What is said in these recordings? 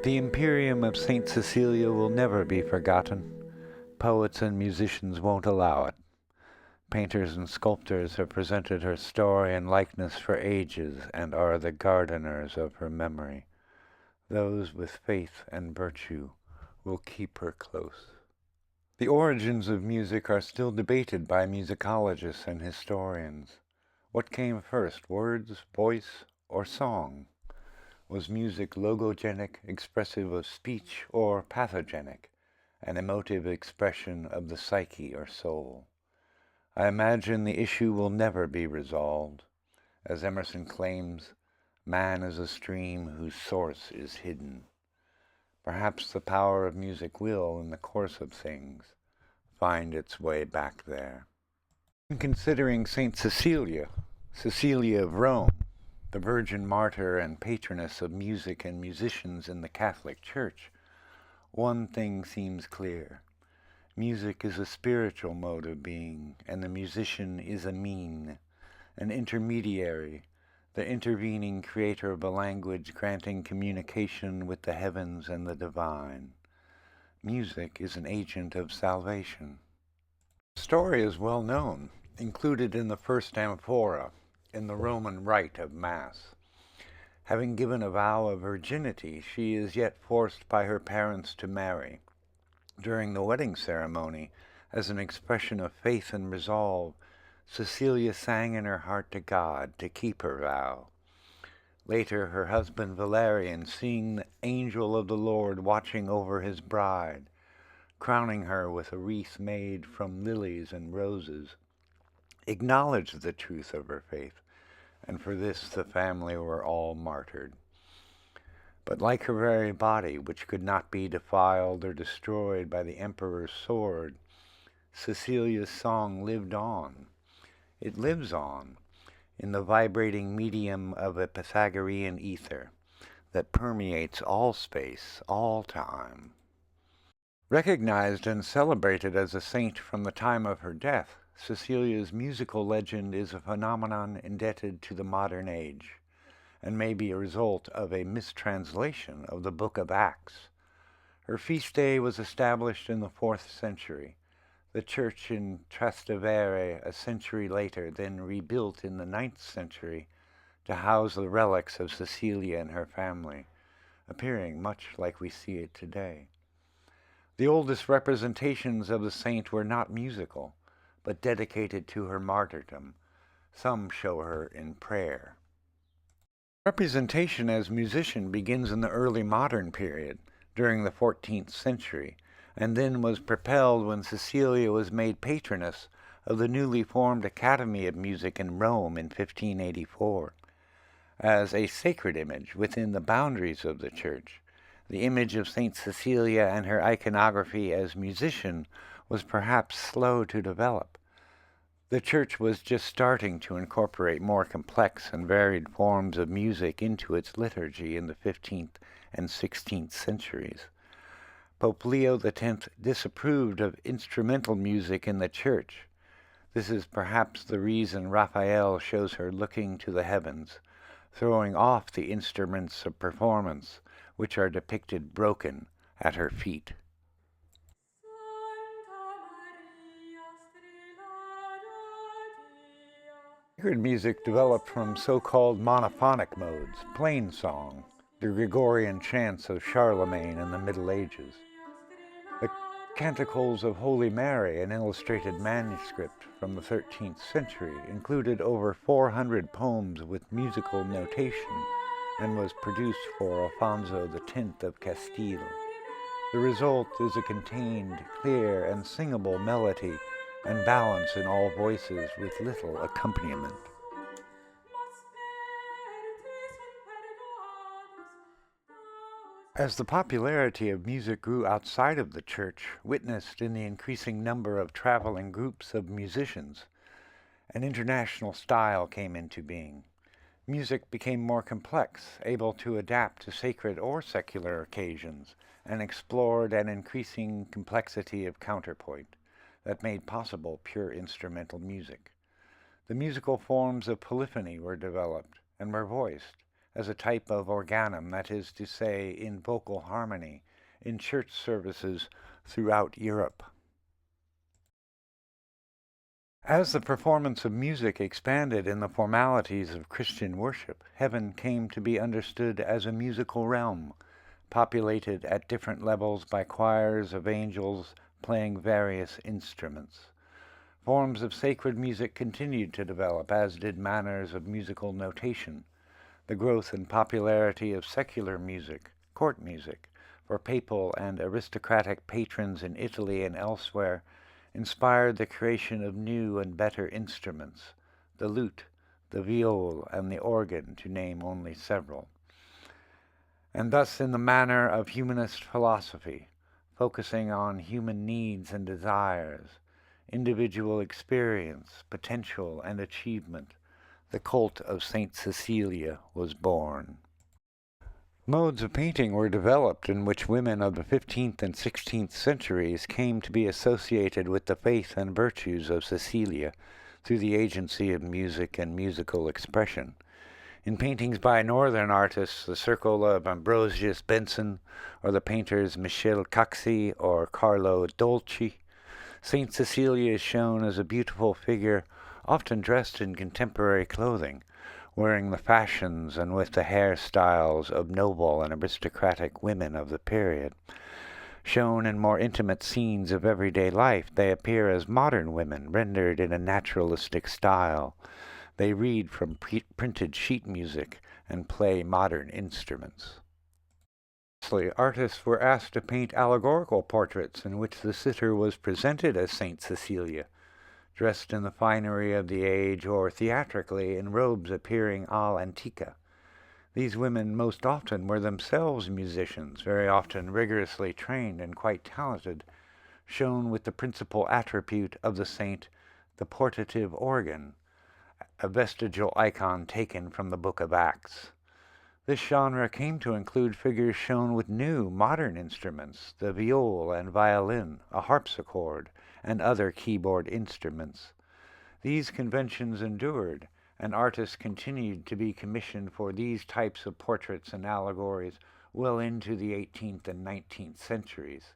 The Imperium of Saint Cecilia will never be forgotten. Poets and musicians won't allow it. Painters and sculptors have presented her story and likeness for ages and are the gardeners of her memory. Those with faith and virtue will keep her close. The origins of music are still debated by musicologists and historians. What came first, words, voice, or song? Was music logogenic, expressive of speech, or pathogenic, an emotive expression of the psyche or soul? I imagine the issue will never be resolved. As Emerson claims, man is a stream whose source is hidden. Perhaps the power of music will, in the course of things, find its way back there. In considering Saint Cecilia, Cecilia of Rome, the Virgin Martyr and patroness of music and musicians in the Catholic Church, one thing seems clear. Music is a spiritual mode of being, and the musician is a mean, an intermediary, the intervening creator of a language granting communication with the heavens and the divine. Music is an agent of salvation. The story is well known, included in the first amphora, in the Roman rite of Mass. Having given a vow of virginity, she is yet forced by her parents to marry. During the wedding ceremony, as an expression of faith and resolve, Cecilia sang in her heart to God to keep her vow. Later, her husband Valerian, seeing the angel of the Lord watching over his bride, crowning her with a wreath made from lilies and roses, acknowledged the truth of her faith, and for this the family were all martyred. But like her very body, which could not be defiled or destroyed by the emperor's sword, Cecilia's song lived on. It lives on in the vibrating medium of a Pythagorean ether that permeates all space, all time. Recognized and celebrated as a saint from the time of her death, Cecilia's musical legend is a phenomenon indebted to the modern age, and may be a result of a mistranslation of the Book of Acts. Her feast day was established in the 4th century. The church in Trastevere, a century later, then rebuilt in the 9th century to house the relics of Cecilia and her family, appearing much like we see it today. The oldest representations of the saint were not musical, but dedicated to her martyrdom. Some show her in prayer. Representation as musician begins in the early modern period, during the 14th century, and then was propelled when Cecilia was made patroness of the newly formed Academy of Music in Rome in 1584. As a sacred image within the boundaries of the church, the image of Saint Cecilia and her iconography as musician was perhaps slow to develop. The church was just starting to incorporate more complex and varied forms of music into its liturgy in the 15th and 16th centuries. Pope Leo X disapproved of instrumental music in the church. This is perhaps the reason Raphael shows her looking to the heavens, throwing off the instruments of performance, which are depicted broken at her feet. Sacred music developed from so-called monophonic modes, plain song, the Gregorian chants of Charlemagne in the Middle Ages. The Canticles of Holy Mary, an illustrated manuscript from the 13th century, included over 400 poems with musical notation and was produced for Alfonso X of Castile. The result is a contained, clear, and singable melody and balance in all voices with little accompaniment. As the popularity of music grew outside of the church, witnessed in the increasing number of traveling groups of musicians, an international style came into being. Music became more complex, able to adapt to sacred or secular occasions, and explored an increasing complexity of counterpoint that made possible pure instrumental music. The musical forms of polyphony were developed and were voiced, as a type of organum, that is to say, in vocal harmony, in church services throughout Europe. As the performance of music expanded in the formalities of Christian worship, heaven came to be understood as a musical realm, populated at different levels by choirs of angels playing various instruments. Forms of sacred music continued to develop, as did manners of musical notation. The growth and popularity of secular music, court music, for papal and aristocratic patrons in Italy and elsewhere, inspired the creation of new and better instruments, the lute, the viol, and the organ, to name only several. And thus, in the manner of humanist philosophy, focusing on human needs and desires, individual experience, potential, and achievement, the cult of Saint Cecilia was born. Modes of painting were developed in which women of the 15th and 16th centuries came to be associated with the faith and virtues of Cecilia through the agency of music and musical expression. In paintings by northern artists, the circle of Ambrosius Benson, or the painters Michel Caxi or Carlo Dolci, Saint Cecilia is shown as a beautiful figure, often dressed in contemporary clothing, wearing the fashions and with the hairstyles of noble and aristocratic women of the period. Shown in more intimate scenes of everyday life, they appear as modern women, rendered in a naturalistic style. They read from printed sheet music and play modern instruments. Lastly, artists were asked to paint allegorical portraits in which the sitter was presented as Saint Cecilia, dressed in the finery of the age, or theatrically in robes appearing al antica. These women most often were themselves musicians, very often rigorously trained and quite talented, shown with the principal attribute of the saint, the portative organ, a vestigial icon taken from the Book of Acts. This genre came to include figures shown with new, modern instruments, the viol and violin, a harpsichord, and other keyboard instruments. These conventions endured, and artists continued to be commissioned for these types of portraits and allegories well into the 18th and 19th centuries,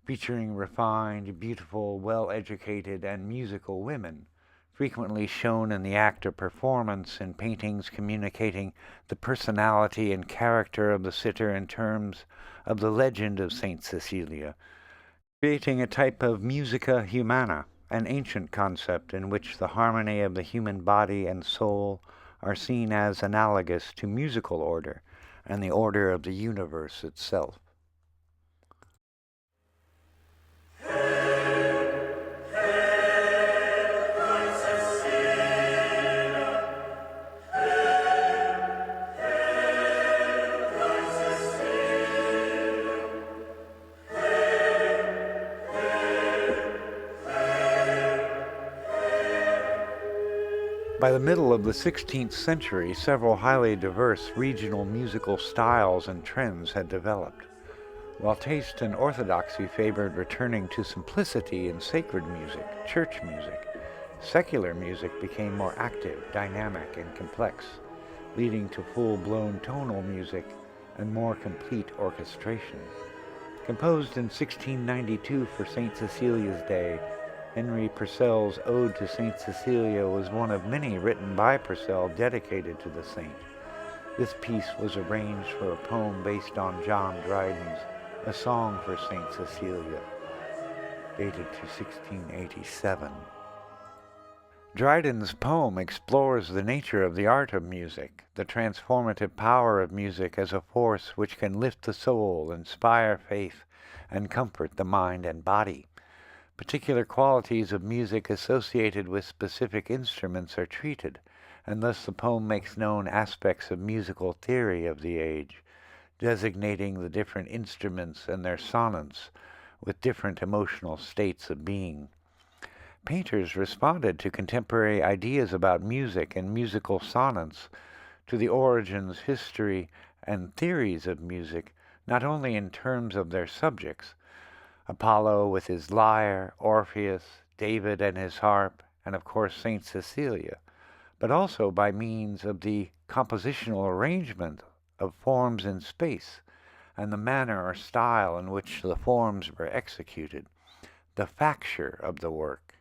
featuring refined, beautiful, well-educated, and musical women, frequently shown in the act of performance in paintings communicating the personality and character of the sitter in terms of the legend of Saint Cecilia, creating a type of musica humana, an ancient concept in which the harmony of the human body and soul are seen as analogous to musical order and the order of the universe itself. By the middle of the 16th century, several highly diverse regional musical styles and trends had developed. While taste and orthodoxy favored returning to simplicity in sacred music, church music, secular music became more active, dynamic, and complex, leading to full-blown tonal music and more complete orchestration. Composed in 1692 for Saint Cecilia's Day, Henry Purcell's Ode to Saint Cecilia was one of many written by Purcell dedicated to the saint. This piece was arranged for a poem based on John Dryden's A Song for Saint Cecilia, dated to 1687. Dryden's poem explores the nature of the art of music, the transformative power of music as a force which can lift the soul, inspire faith, and comfort the mind and body. Particular qualities of music associated with specific instruments are treated, and thus the poem makes known aspects of musical theory of the age, designating the different instruments and their sonants with different emotional states of being. Painters responded to contemporary ideas about music and musical sonants, to the origins, history, and theories of music, not only in terms of their subjects, Apollo with his lyre, Orpheus, David and his harp, and of course Saint Cecilia, but also by means of the compositional arrangement of forms in space and the manner or style in which the forms were executed, the facture of the work.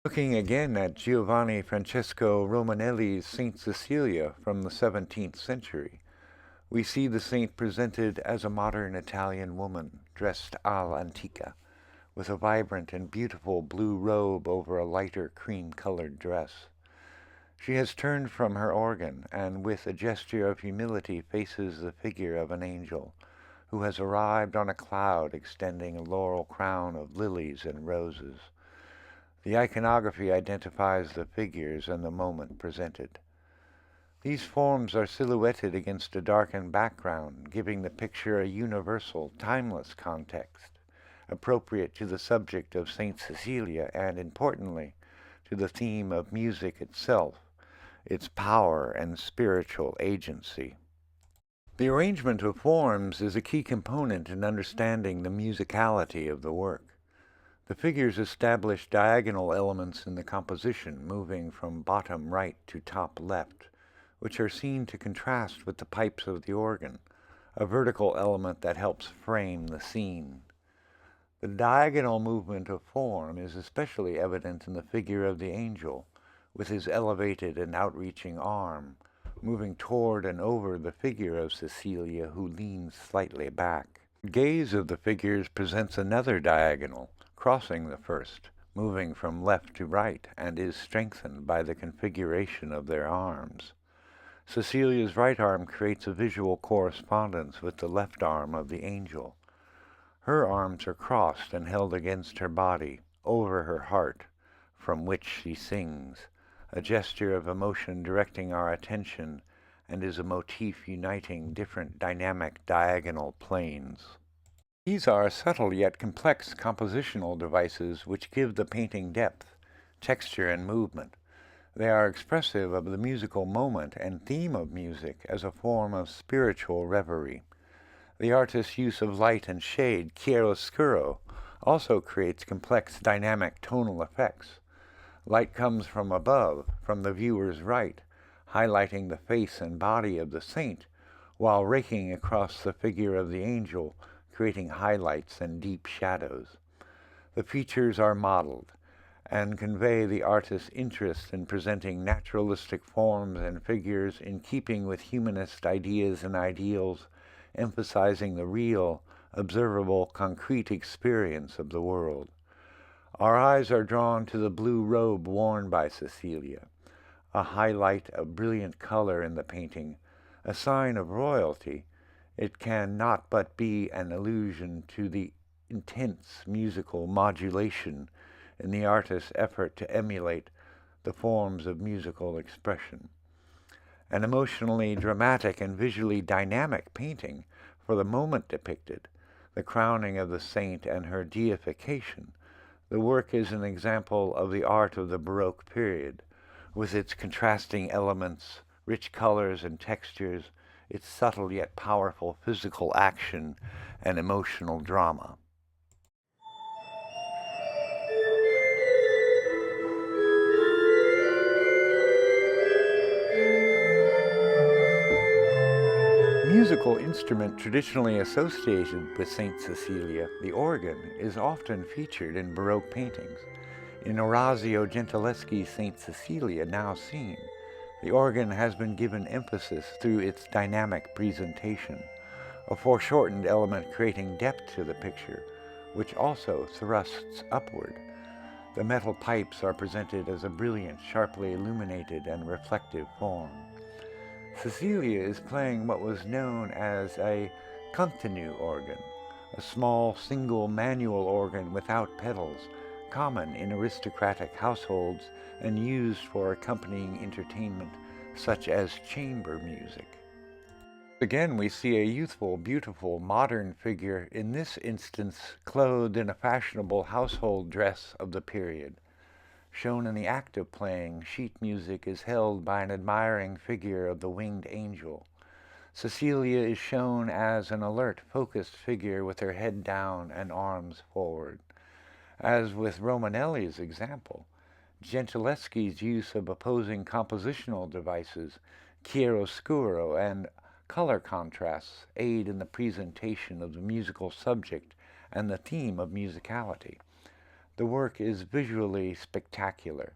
Looking again at Giovanni Francesco Romanelli's Saint Cecilia from the 17th century, we see the saint presented as a modern Italian woman dressed all'antica, with a vibrant and beautiful blue robe over a lighter cream-colored dress. She has turned from her organ and with a gesture of humility faces the figure of an angel who has arrived on a cloud extending a laurel crown of lilies and roses. The iconography identifies the figures and the moment presented. These forms are silhouetted against a darkened background, giving the picture a universal, timeless context, appropriate to the subject of Saint Cecilia and, importantly, to the theme of music itself, its power and spiritual agency. The arrangement of forms is a key component in understanding the musicality of the work. The figures establish diagonal elements in the composition, moving from bottom right to top left, which are seen to contrast with the pipes of the organ, a vertical element that helps frame the scene. The diagonal movement of form is especially evident in the figure of the angel, with his elevated and outreaching arm, moving toward and over the figure of Cecilia, who leans slightly back. The gaze of the figures presents another diagonal, crossing the first, moving from left to right, and is strengthened by the configuration of their arms. Cecilia's right arm creates a visual correspondence with the left arm of the angel. Her arms are crossed and held against her body, over her heart, from which she sings, a gesture of emotion directing our attention, and is a motif uniting different dynamic diagonal planes. These are subtle yet complex compositional devices which give the painting depth, texture, and movement. They are expressive of the musical moment and theme of music as a form of spiritual reverie. The artist's use of light and shade, chiaroscuro, also creates complex dynamic tonal effects. Light comes from above, from the viewer's right, highlighting the face and body of the saint, while raking across the figure of the angel, creating highlights and deep shadows. The features are modeled and convey the artist's interest in presenting naturalistic forms and figures in keeping with humanist ideas and ideals, emphasizing the real, observable, concrete experience of the world. Our eyes are drawn to the blue robe worn by Cecilia, a highlight of brilliant color in the painting, a sign of royalty. It can not but be an allusion to the intense musical modulation in the artist's effort to emulate the forms of musical expression. An emotionally dramatic and visually dynamic painting for the moment depicted, the crowning of the saint and her deification. The work is an example of the art of the Baroque period, with its contrasting elements, rich colors and textures, its subtle yet powerful physical action and emotional drama. Musical instrument traditionally associated with Saint Cecilia, the organ, is often featured in Baroque paintings. In Orazio Gentileschi's Saint Cecilia, now seen, the organ has been given emphasis through its dynamic presentation, a foreshortened element creating depth to the picture, which also thrusts upward. The metal pipes are presented as a brilliant, sharply illuminated and reflective form. Cecilia is playing what was known as a continu organ, a small single manual organ without pedals, common in aristocratic households and used for accompanying entertainment such as chamber music. Again, we see a youthful, beautiful, modern figure, in this instance clothed in a fashionable household dress of the period. Shown in the act of playing, sheet music is held by an admiring figure of the winged angel. Cecilia is shown as an alert, focused figure with her head down and arms forward. As with Romanelli's example, Gentileschi's use of opposing compositional devices, chiaroscuro and color contrasts, aid in the presentation of the musical subject and the theme of musicality. The work is visually spectacular,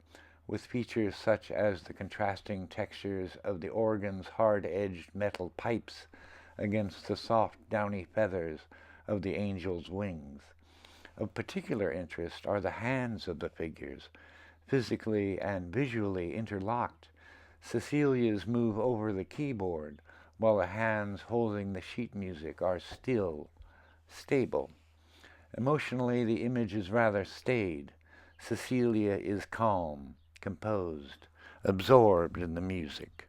with features such as the contrasting textures of the organ's hard-edged metal pipes against the soft, downy feathers of the angel's wings. Of particular interest are the hands of the figures, physically and visually interlocked. Cecilia's move over the keyboard, while the hands holding the sheet music are still, stable. Emotionally, the image is rather staid. Cecilia is calm, composed, absorbed in the music.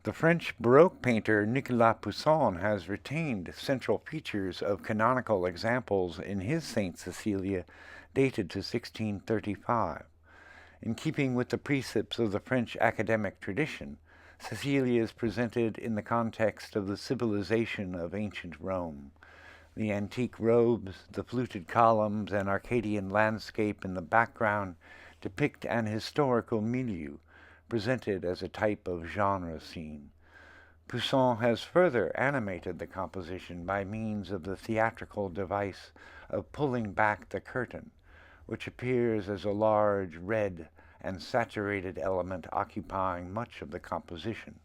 The French Baroque painter Nicolas Poussin has retained central features of canonical examples in his Saint Cecilia, dated to 1635. In keeping with the precepts of the French academic tradition, Cecilia is presented in the context of the civilization of ancient Rome. The antique robes, the fluted columns, and Arcadian landscape in the background depict an historical milieu, presented as a type of genre scene. Poussin has further animated the composition by means of the theatrical device of pulling back the curtain, which appears as a large red and saturated element occupying much of the composition.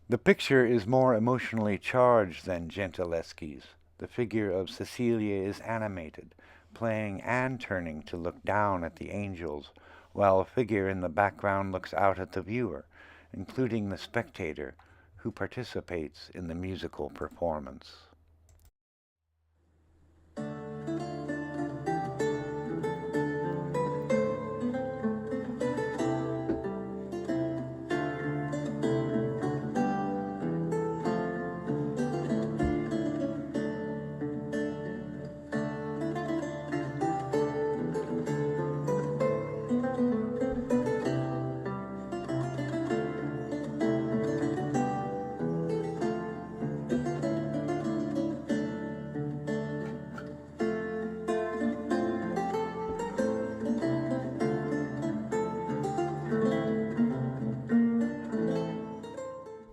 The picture is more emotionally charged than Gentileschi's. The figure of Cecilia is animated, playing and turning to look down at the angels, while a figure in the background looks out at the viewer, including the spectator, who participates in the musical performance.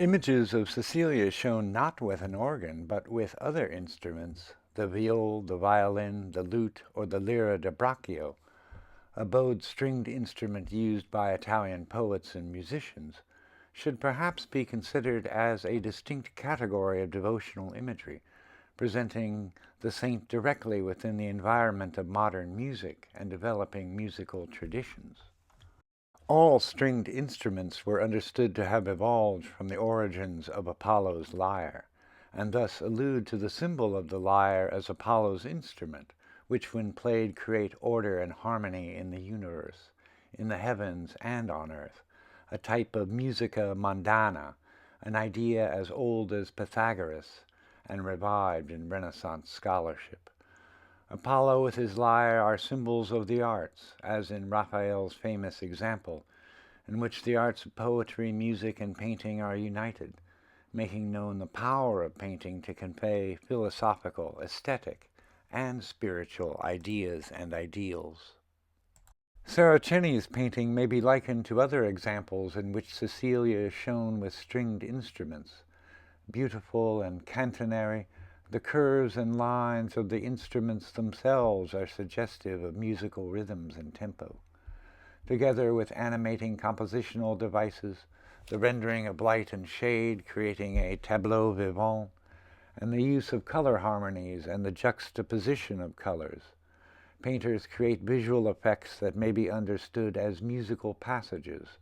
Images of Cecilia shown not with an organ, but with other instruments, the viol, the violin, the lute, or the lira da braccio, a bowed stringed instrument used by Italian poets and musicians, should perhaps be considered as a distinct category of devotional imagery, presenting the saint directly within the environment of modern music and developing musical traditions. All stringed instruments were understood to have evolved from the origins of Apollo's lyre, and thus allude to the symbol of the lyre as Apollo's instrument, which when played create order and harmony in the universe, in the heavens and on earth, a type of musica mondana, an idea as old as Pythagoras and revived in Renaissance scholarship. Apollo with his lyre are symbols of the arts, as in Raphael's famous example, in which the arts of poetry, music, and painting are united, making known the power of painting to convey philosophical, aesthetic, and spiritual ideas and ideals. Saraceni's painting may be likened to other examples in which Cecilia is shown with stringed instruments. Beautiful and cantonary, the curves and lines of the instruments themselves are suggestive of musical rhythms and tempo. Together with animating compositional devices, the rendering of light and shade creating a tableau vivant, and the use of color harmonies and the juxtaposition of colors, painters create visual effects that may be understood as musical passages,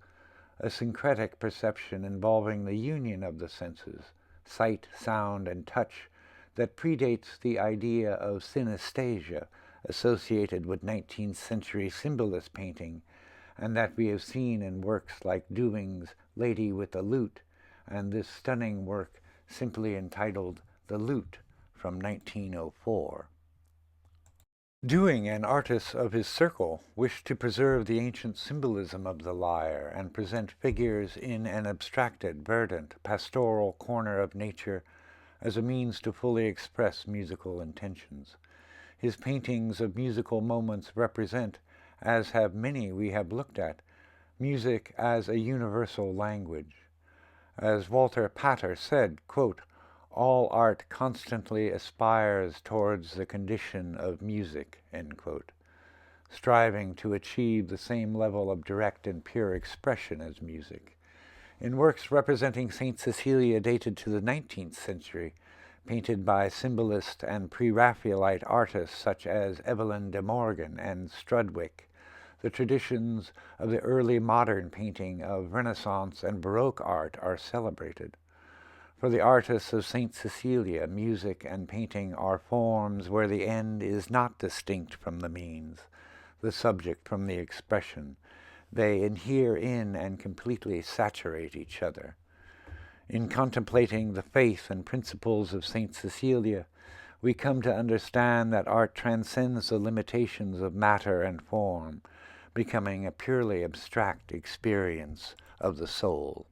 a syncretic perception involving the union of the senses, sight, sound, and touch, that predates the idea of synesthesia associated with 19th century symbolist painting, and that we have seen in works like Dewing's Lady with the Lute, and this stunning work simply entitled The Lute from 1904. Dewing and artists of his circle wished to preserve the ancient symbolism of the lyre and present figures in an abstracted, verdant, pastoral corner of nature as a means to fully express musical intentions. His paintings of musical moments represent, as have many we have looked at, music as a universal language. As Walter Pater said, quote, "All art constantly aspires towards the condition of music," end quote, striving to achieve the same level of direct and pure expression as music. In works representing Saint Cecilia dated to the 19th century, painted by symbolist and pre-Raphaelite artists such as Evelyn de Morgan and Strudwick, the traditions of the early modern painting of Renaissance and Baroque art are celebrated. For the artists of Saint Cecilia, music and painting are forms where the end is not distinct from the means, the subject from the expression. They adhere in and completely saturate each other. In contemplating the faith and principles of Saint Cecilia, we come to understand that art transcends the limitations of matter and form, becoming a purely abstract experience of the soul.